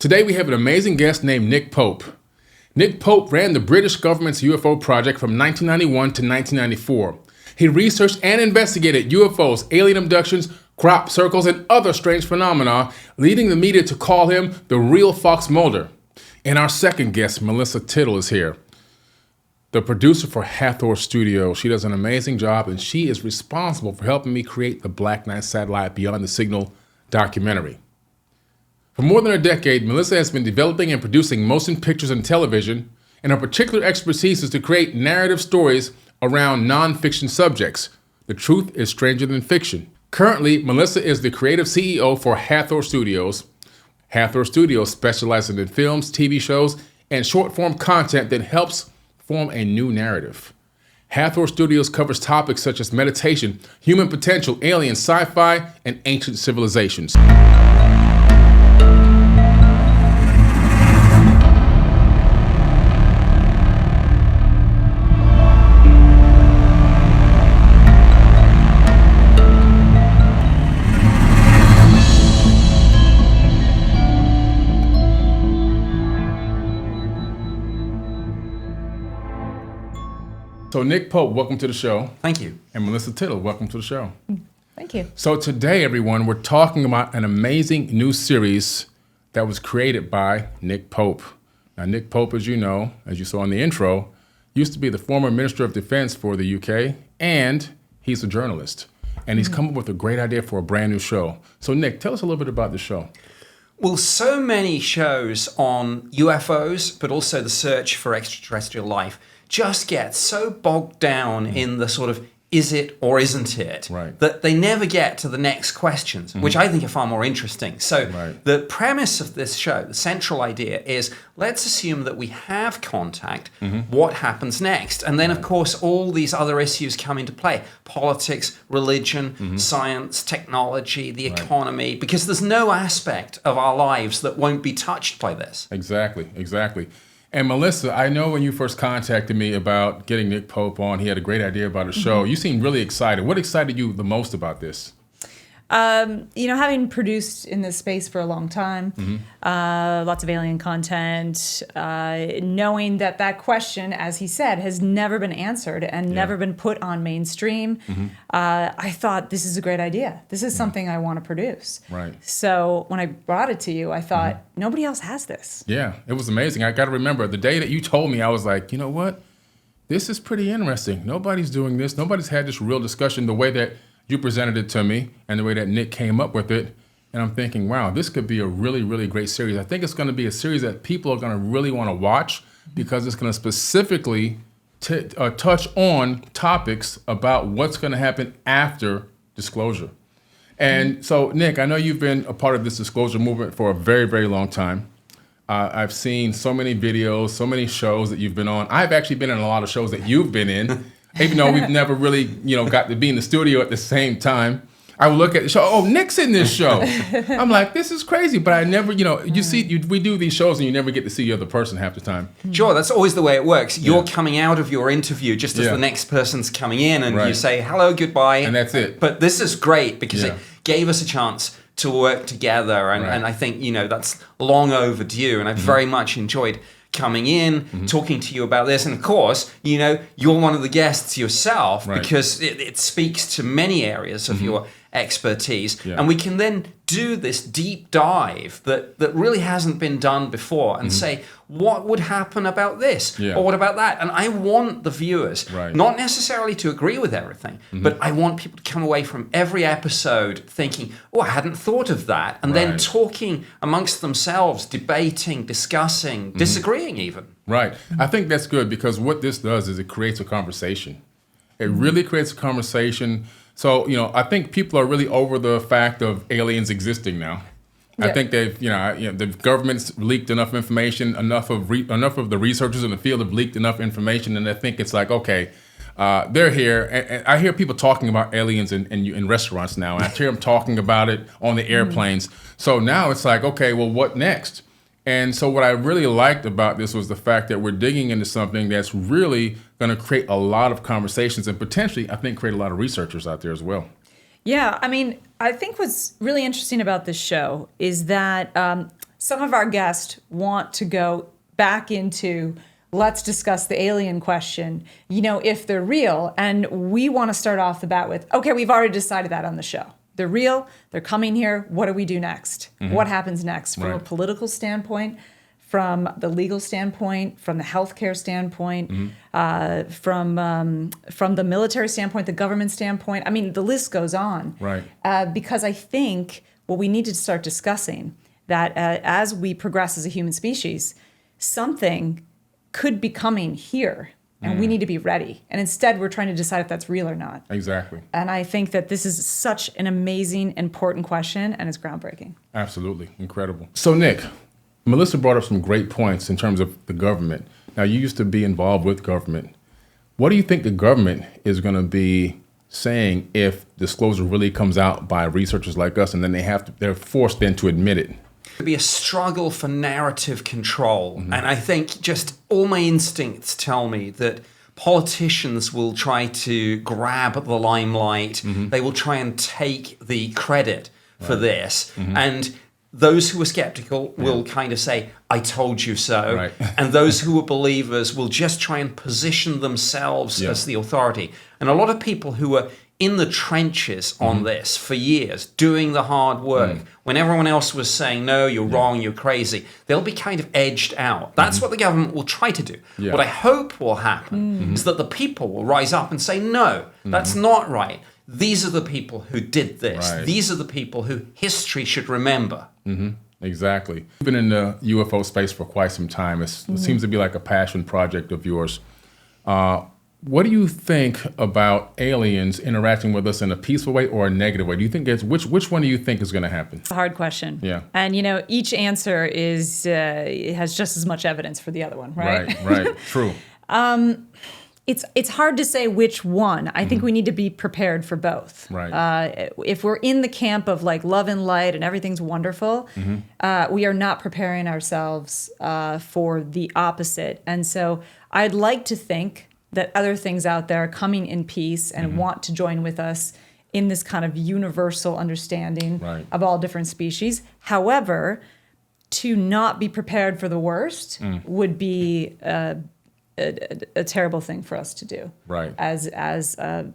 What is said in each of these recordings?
Today we have an amazing guest named Nick Pope. Nick Pope ran the British government's UFO project from 1991 to 1994. He researched and investigated UFOs, alien abductions, crop circles, and other strange phenomena, leading the media to call him the real Fox Mulder. And our second guest, Melissa Tittl, is here, the producer for Hathor Studio. She does an amazing job, and she is responsible for helping me create the Black Knight Satellite Beyond the Signal documentary. For more than a decade, Melissa has been developing and producing motion pictures and television, and her particular expertise is to create narrative stories around non-fiction subjects. The truth is stranger than fiction. Currently, Melissa is the creative CEO for Hathor Studios. Hathor Studios specializes in films, TV shows, and short-form content that helps form a new narrative. Hathor Studios covers topics such as meditation, human potential, aliens, sci-fi, and ancient civilizations. So Nick Pope, welcome to the show. Thank you. And Melissa Tittl, welcome to the show. Thank you. So today, everyone, we're talking about an amazing new series that was created by Nick Pope. Now, Nick Pope, as you know, as you saw in the intro, used to be the former Minister of Defense for the UK, and he's a journalist. And he's come up with a great idea for a brand new show. So Nick, tell us a little bit about the show. Well, so many shows on UFOs, but also the search for extraterrestrial life, just get so bogged down in the sort of is it or isn't it, right, that they never get to the next questions, which I think are far more interesting. So the premise of this show, the central idea is, let's assume that we have contact, what happens next? And then, of course, all these other issues come into play: politics, religion, science, technology, the economy, because there's no aspect of our lives that won't be touched by this. Exactly. And Melissa, I know when you first contacted me about getting Nick Pope on, he had a great idea about a show. You seemed really excited. What excited you the most about this? Having produced in this space for a long time, lots of alien content, knowing that question, as he said, has never been answered and never been put on mainstream, I thought, this is a great idea. This is something I want to produce. Right. So when I brought it to you, I thought, nobody else has this. Yeah, it was amazing. I got to remember, the day that you told me, I was like, you know what? This is pretty interesting. Nobody's doing this. Nobody's had this real discussion the way that you presented it to me and the way that Nick came up with it. And I'm thinking, wow, this could be a really, really great series. I think it's going to be a series that people are going to really want to watch because it's going to specifically touch on topics about what's going to happen after disclosure. And so, Nick, I know you've been a part of this disclosure movement for a very, very long time. I've seen so many videos, so many shows that you've been on. I've actually been in a lot of shows that you've been in. Even though we've never really, got to be in the studio at the same time, I would look at the show. Oh, Nick's in this show. I'm like, this is crazy. But I never, we do these shows and you never get to see the other person half the time. Sure, that's always the way it works. You're coming out of your interview just as the next person's coming in, and you say hello, goodbye, and that's it. But this is great because it gave us a chance to work together, and I think that's long overdue, and I very much enjoyed coming in, talking to you about this. And of course, you're one of the guests yourself because it speaks to many areas of your expertise. And we can then do this deep dive that really hasn't been done before and say, what would happen about this? Or what about that? And I want the viewers, not necessarily to agree with everything, but I want people to come away from every episode thinking, oh, I hadn't thought of that. And then talking amongst themselves, debating, discussing, disagreeing even. Right. I think that's good because what this does is it creates a conversation. It really creates a conversation. So, I think people are really over the fact of aliens existing now. I think they've, the government's leaked enough information, enough of the researchers in the field have leaked enough information, and I think it's like, okay, they're here. And I hear people talking about aliens in restaurants now. I hear them talking about it on the airplanes. So now it's like, okay, well, what next? And so what I really liked about this was the fact that we're digging into something that's really going to create a lot of conversations and potentially, I think, create a lot of researchers out there as well. Yeah, I think what's really interesting about this show is that some of our guests want to go back into, let's discuss the alien question, if they're real. And we want to start off the bat with, okay, we've already decided that on the show. They're real. They're coming here. What do we do next? What happens next from a political standpoint, from the legal standpoint, from the healthcare standpoint, from the military standpoint, the government standpoint? I mean, the list goes on. Right. Because I think what we need to start discussing that as we progress as a human species, something could be coming here. And we need to be ready. And instead, we're trying to decide if that's real or not. Exactly. And I think that this is such an amazing, important question, and it's groundbreaking. Absolutely. Incredible. So, Nick, Melissa brought up some great points in terms of the government. Now, you used to be involved with government. What do you think the government is going to be saying if disclosure really comes out by researchers like us, and then they're forced then to admit it? To be a struggle for narrative control. And I think just all my instincts tell me that politicians will try to grab the limelight. They will try and take the credit for this. And those who are skeptical will kind of say, I told you so. Right. And those who are believers will just try and position themselves as the authority. And a lot of people who are in the trenches on this for years, doing the hard work, when everyone else was saying, no, you're wrong, you're crazy, they'll be kind of edged out. That's what the government will try to do. Yeah. What I hope will happen is that the people will rise up and say, no, that's not right. These are the people who did this. Right. These are the people who history should remember. Exactly. You've been in the UFO space for quite some time. It seems to be like a passion project of yours. What do you think about aliens interacting with us in a peaceful way or a negative way? Do you think which one do you think is going to happen? It's a hard question. Yeah. And each answer has just as much evidence for the other one, right? Right. True. It's hard to say which one. I think we need to be prepared for both. Right. If we're in the camp of like love and light and everything's wonderful, we are not preparing ourselves for the opposite. And so I'd like to think that other things out there are coming in peace and want to join with us in this kind of universal understanding of all different species. However, to not be prepared for the worst would be a terrible thing for us to do as a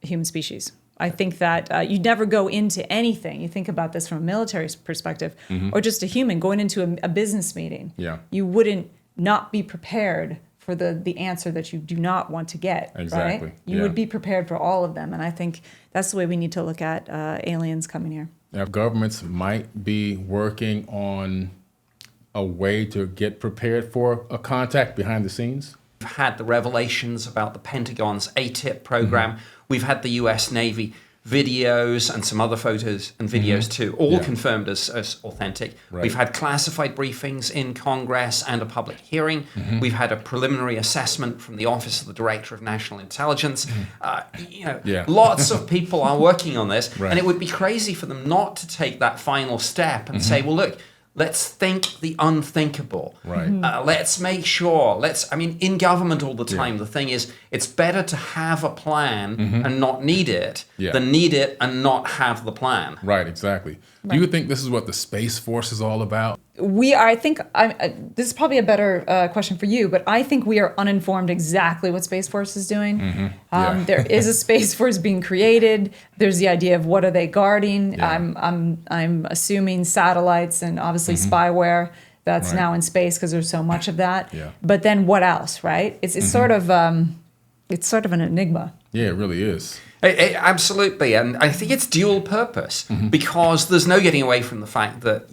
human species. I think that you never go into anything. You think about this from a military perspective or just a human going into a business meeting. Yeah. You wouldn't not be prepared for the answer that you do not want to get. Exactly. Right? You would be prepared for all of them. And I think that's the way we need to look at aliens coming here. Now, governments might be working on a way to get prepared for a contact behind the scenes. We've had the revelations about the Pentagon's ATIP program. We've had the US Navy videos and some other photos and videos too, all confirmed as authentic. Right. We've had classified briefings in Congress and a public hearing. We've had a preliminary assessment from the Office of the Director of National Intelligence. Lots of people are working on this, and it would be crazy for them not to take that final step and say, well, look, let's think the unthinkable. Right. Let's make sure, in government all the time, the thing is, it's better to have a plan and not need it than need it and not have the plan. Right, exactly. Do you think this is what the Space Force is all about? This is probably a better question for you, but I think we are uninformed exactly what Space Force is doing. There is a Space Force being created. There's the idea of what are they guarding. I'm assuming satellites and obviously spyware that's now in space because there's so much of that. But then what else, right? It's sort of an enigma. Yeah, it really is. Absolutely, and I think it's dual purpose because there's no getting away from the fact that,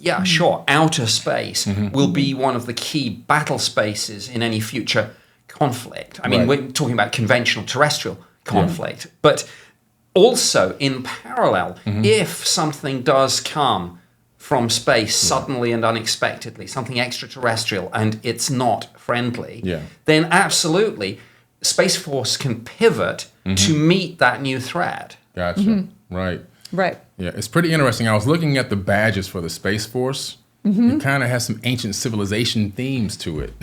outer space will be one of the key battle spaces in any future conflict. I mean, we're talking about conventional terrestrial conflict, but also in parallel, if something does come from space suddenly and unexpectedly, something extraterrestrial, and it's not friendly, then absolutely, Space Force can pivot to meet that new threat. Gotcha. Right. Yeah, it's pretty interesting. I was looking at the badges for the Space Force. It kind of has some ancient civilization themes to it.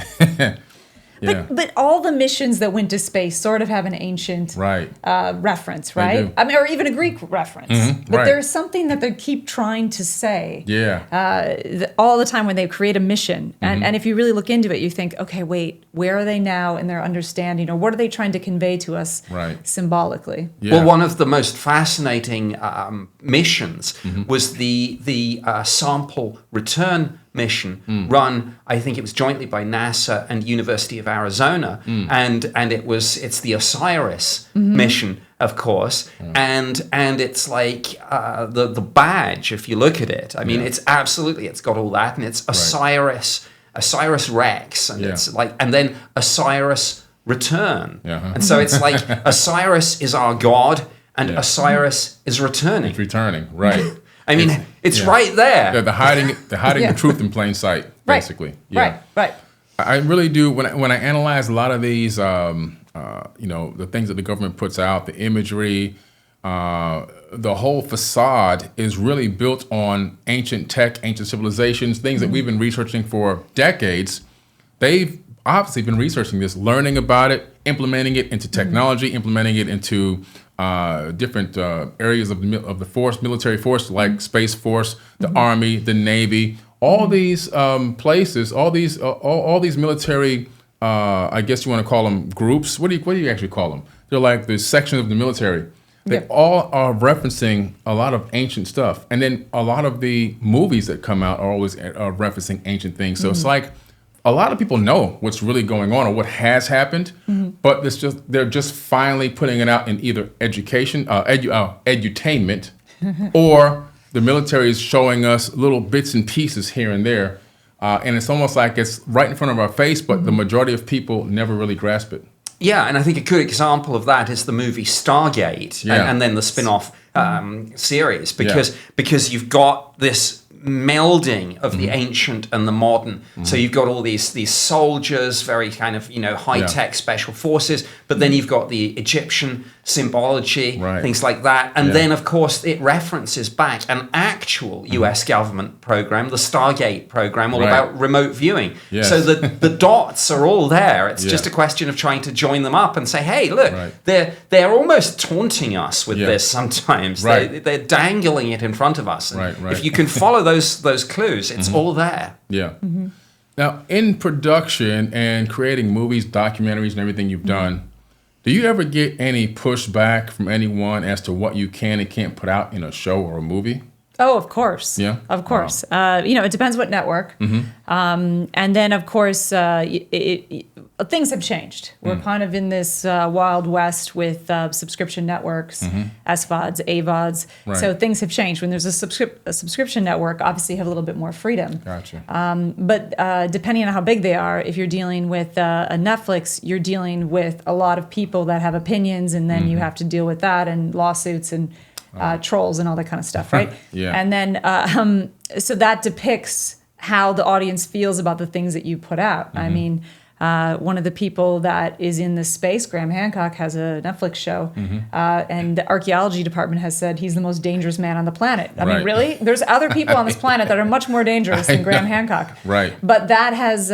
Yeah. But all the missions that went to space sort of have an ancient reference, right? I mean, or even a Greek reference. Mm-hmm. But there's something that they keep trying to say all the time when they create a mission. And if you really look into it, you think, okay, wait, where are they now in their understanding? Or what are they trying to convey to us symbolically? Yeah. Well, one of the most fascinating missions was the sample return mission run, I think it was jointly by NASA and University of Arizona, and it's the Osiris mission, of course, and it's like the badge. If you look at it, I mean, it's got all that, and it's Osiris Rex, and it's like, and then Osiris Return, and so it's like Osiris is our god, and Osiris is returning. It's returning, right? I mean, it's right there. They're hiding the truth in plain sight, basically. Right. I really do. When I analyze a lot of these, the things that the government puts out, the imagery, the whole facade is really built on ancient tech, ancient civilizations, things that we've been researching for decades. They've obviously been researching this, learning about it, implementing it into technology, implementing it into different areas of the force, military force, like Space Force, the Army, the Navy, all these places, all these military, I guess you want to call them groups. What do you actually call them? They're like the sections of the military. They all are referencing a lot of ancient stuff. And then a lot of the movies that come out are always referencing ancient things. So it's like a lot of people know what's really going on or what has happened, but they're just finally putting it out in either education, edutainment, or the military is showing us little bits and pieces here and there. And it's almost like it's right in front of our face, but the majority of people never really grasp it. Yeah, and I think a good example of that is the movie Stargate, and then the spin-off series, because you've got this melding of the ancient and the modern. So you've got all these soldiers, very kind of high-tech special forces, but then you've got the Egyptian symbology, things like that, and then of course it references back an actual US government program, the Stargate program, all about remote viewing. So the dots are all there. It's just a question of trying to join them up and say, hey, look, they're almost taunting us with this sometimes. They're dangling it in front of us. And if you can follow those clues, it's all there. Now, in production and creating movies, documentaries, and everything you've done, do you ever get any pushback from anyone as to what you can and can't put out in a show or a movie? Oh, of course. Yeah? Of course. Wow. It depends what network. And then, of course, things have changed. We're kind of in this wild west with subscription networks, SVODs, AVODs. So things have changed. When there's a subscription network, obviously you have a little bit more freedom. Gotcha. But depending on how big they are, if you're dealing with a Netflix, you're dealing with a lot of people that have opinions, and then you have to deal with that and lawsuits and trolls and all that kind of stuff, right? And then, so that depicts how the audience feels about the things that you put out. I mean, one of the people that is in this space, Graham Hancock, has a Netflix show, and the archaeology department has said he's the most dangerous man on the planet. I mean, really? There's other people on this planet that are much more dangerous than Graham Hancock. But that has...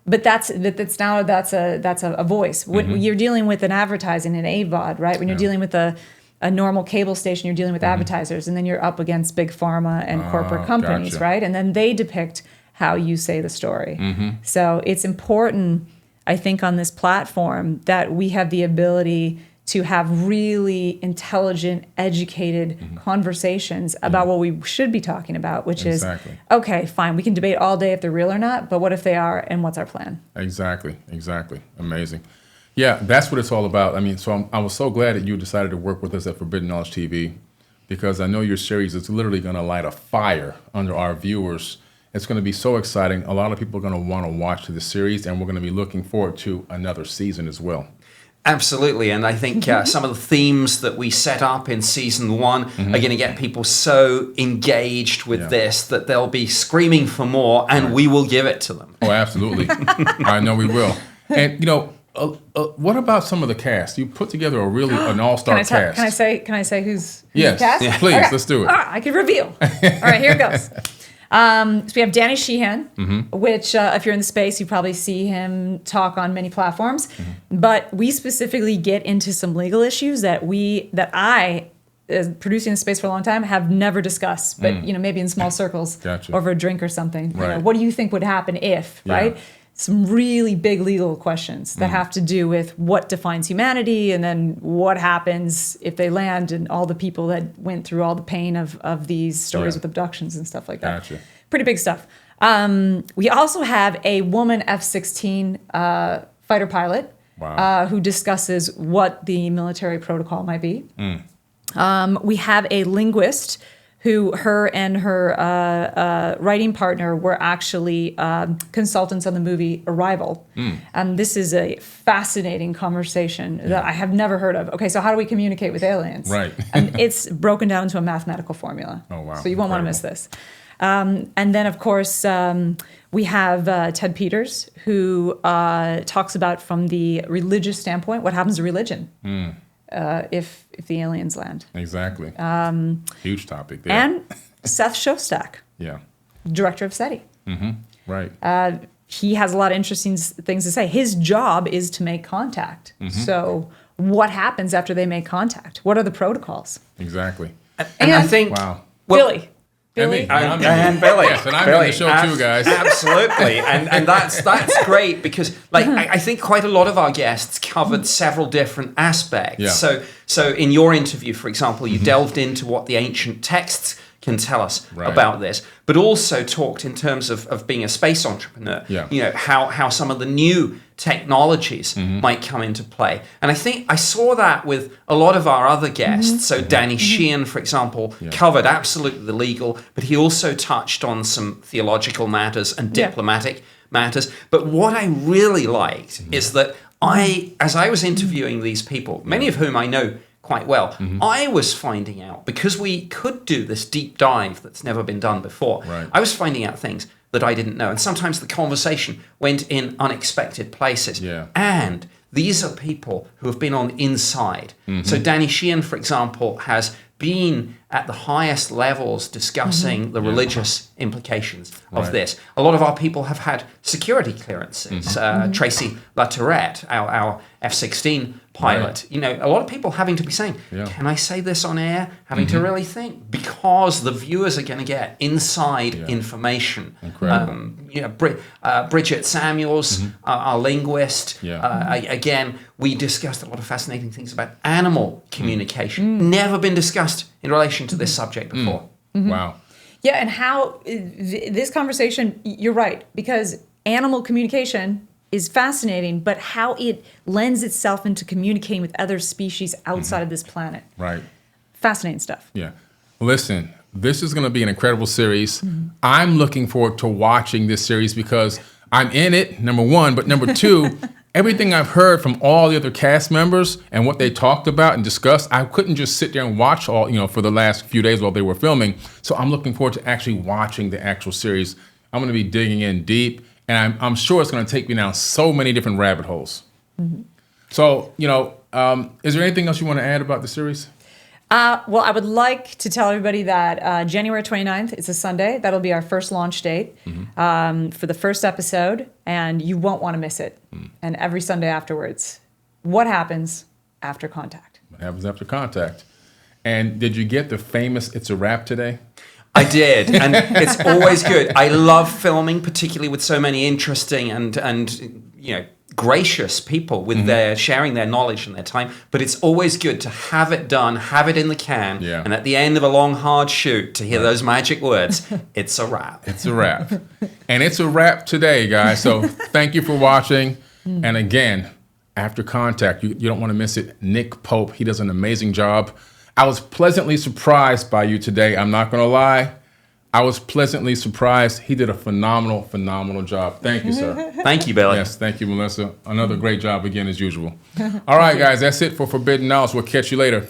But that's a voice. When you're dealing with an advertising, an AVOD, right? When you're dealing with a normal cable station, you're dealing with advertisers, and then you're up against big pharma and corporate companies, right? And then they depict how you say the story. So it's important, I think, on this platform that we have the ability to have really intelligent, educated conversations about what we should be talking about, which is, okay, fine, we can debate all day if they're real or not, but what if they are, and what's our plan? Exactly. Amazing. Yeah, that's what it's all about. I mean, so I was so glad that you decided to work with us at Forbidden Knowledge TV, because I know your series is literally going to light a fire under our viewers. It's going to be so exciting. A lot of people are going to want to watch the series, and we're going to be looking forward to another season as well. Absolutely, and I think some of the themes that we set up in season 1 are going to get people so engaged with this that they'll be screaming for more, and we will give it to them. Oh, absolutely. I know we will. And, what about some of the cast? You put together an all-star cast. Can I say who's yes, the cast? Yes, please, let's do it. All right, I can reveal. All right, here it goes. So we have Danny Sheehan, which if you're in the space, you probably see him talk on many platforms. But we specifically get into some legal issues that I, as producing in the space for a long time, have never discussed. But maybe in small circles over a drink or something. Right. What do you think would happen if? Right. Some really big legal questions that have to do with what defines humanity, and then what happens if they land, and all the people that went through all the pain of these stories with abductions and stuff like that. Gotcha. Pretty big stuff. We also have a woman F-16 fighter pilot who discusses what the military protocol might be. We have a linguist who her and her writing partner were actually consultants on the movie Arrival. And this is a fascinating conversation that I have never heard of. Okay, so how do we communicate with aliens? Right. And it's broken down into a mathematical formula. Oh, wow. So you won't want to miss this. And then, of course, we have Ted Peters, who talks about, from the religious standpoint, what happens to religion. If the aliens land. Exactly. Huge topic there. And Seth Shostak, director of SETI. Right. He has a lot of interesting things to say. His job is to make contact. So what happens after they make contact? What are the protocols? Exactly. And I think... Wow. Billy. And Billy. Yes, and I'm Billy, in the show too, guys. Absolutely. And that's great, because I think quite a lot of our guests covered several different aspects. Yeah. So in your interview, for example, you delved into what the ancient texts can tell us about this, but also talked in terms of being a space entrepreneur. How some of the new technologies might come into play. And I think I saw that with a lot of our other guests. So Danny Sheehan, for example, covered absolutely the legal, but he also touched on some theological matters and diplomatic matters. But what I really liked is that as I was interviewing these people, many of whom I know quite well, I was finding out, because we could do this deep dive that's never been done before, I was finding out things that I didn't know. And sometimes the conversation went in unexpected places. And these are people who have been on the inside. So Danny Sheehan, for example, has been at the highest levels discussing the religious implications of this. A lot of our people have had security clearances. Tracy LaTourette, our F-16 pilot, a lot of people having to be saying, can I say this on air? Having to really think, because the viewers are going to get inside information. Incredible. Bridget Samuels, our linguist, again, we discussed a lot of fascinating things about animal communication. Never been discussed in relation to this subject before. Wow. Yeah, and how this conversation, you're right, because animal communication is fascinating, but how it lends itself into communicating with other species outside of this planet. Right. Fascinating stuff. Yeah. Listen, this is going to be an incredible series. I'm looking forward to watching this series because I'm in it, number one, but number two, everything I've heard from all the other cast members and what they talked about and discussed, I couldn't just sit there and watch all, for the last few days while they were filming. So I'm looking forward to actually watching the actual series. I'm going to be digging in deep, and I'm sure it's going to take me down so many different rabbit holes. So, is there anything else you want to add about the series? Well, I would like to tell everybody that January 29th, it's a Sunday. That'll be our first launch date for the first episode, and you won't want to miss it. And every Sunday afterwards, what happens after contact? What happens after contact? And did you get the famous "It's a Wrap" today? I did, and it's always good. I love filming, particularly with so many interesting and gracious people with their sharing their knowledge and their time. But it's always good to have it done, have it in the can, and at the end of a long, hard shoot, to hear those magic words, "It's a wrap." It's a wrap. And it's a wrap today, guys. So thank you for watching. And again, after contact, you don't want to miss it. Nick Pope, he does an amazing job. I was pleasantly surprised by you today. I'm not going to lie. I was pleasantly surprised. He did a phenomenal job. Thank you, sir. Thank you, Billy. Yes, thank you, Melissa. Another great job again, as usual. All right, guys, that's it for Forbidden Knowledge. We'll catch you later.